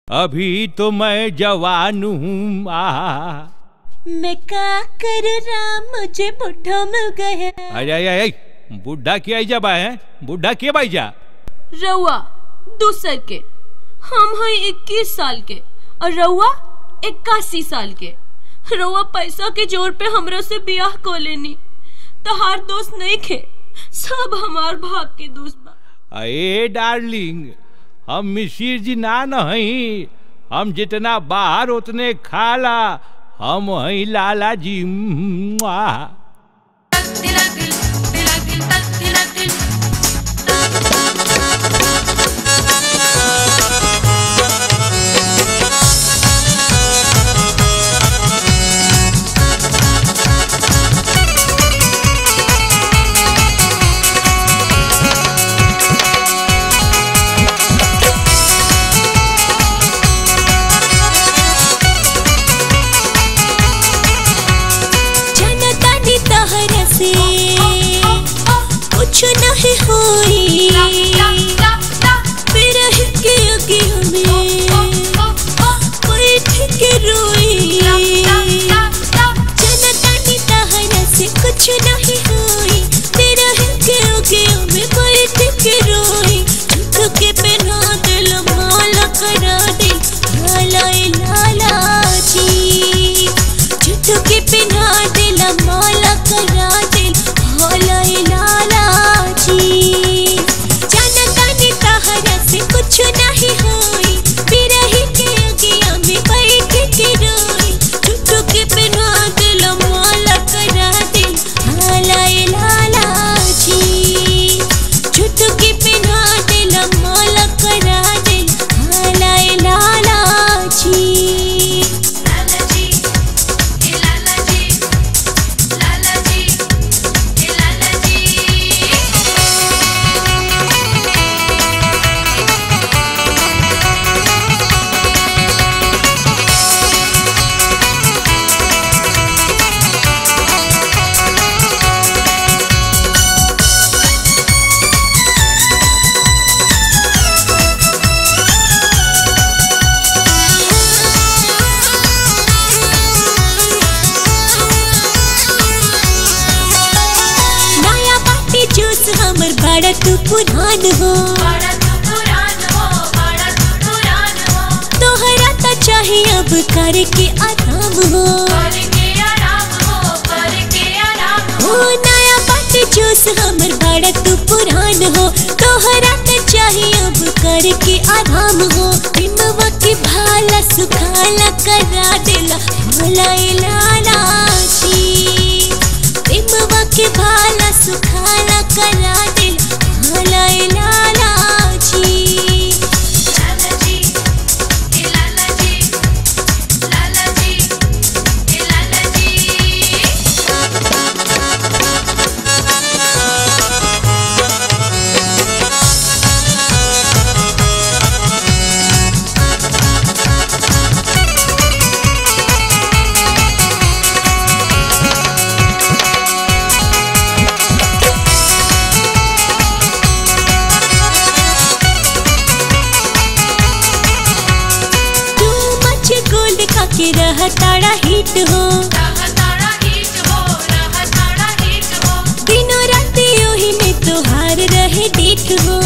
अभी तो मैं जवान हूँ। मैं क्या करूँ राम, मुझे बुढ़ा मिल गया। अरे बुढ़ा क्या जा बा है, बुढ़ा क्या भाई जा रउआ दूसर के, हम हैं 21 साल के और रउआ 81 साल के। रउआ पैसा के जोर पे हमरा से ब्याह को लेनी, तहार दोस्त नहीं खे, सब हमार भाग के दोस्त बा। अरे डार्लिंग, हम मिसिर जी ना नहीं, हम जितना बाहर उतने खाला, हम हैं लाला जी। कुछ नहीं होई बिरह के आगे हमें बैठ के रोई। जनतानी तहरा से कुछ नहीं होई बिरह के आगे हमें बैठ के रोई। झूठ के पहना दिल माला करा दे लाला जी, झूठ के पहना दिल माला करा दे लाला जी। जनतानी तहरा से कुछ नहीं होई बिरह के आगे हमें बैठ के रोई। झूठ के पहना दिल माला करा दे लाला जी, झूठ के पहना दिल माला करा दे लाला जी। हमर बड़ा तू पुरान हो, तोहरा तो चाहिए अब करके आराम हो। नया बात जोश हमर बड़ा तू पुरान हो, तोहरा तो चाहिए अब करके आराम हो। प्रेमवा के भाला सुखाला करा देला लाला जी, प्रेमवा के भाला सुखाला करा दे लाला जी। लाला जी, लाला जी, लाला जी, लाला जी। के रह ताड़ा हिट हो, दिनों रात ओही में तोहार रहे डेट हो।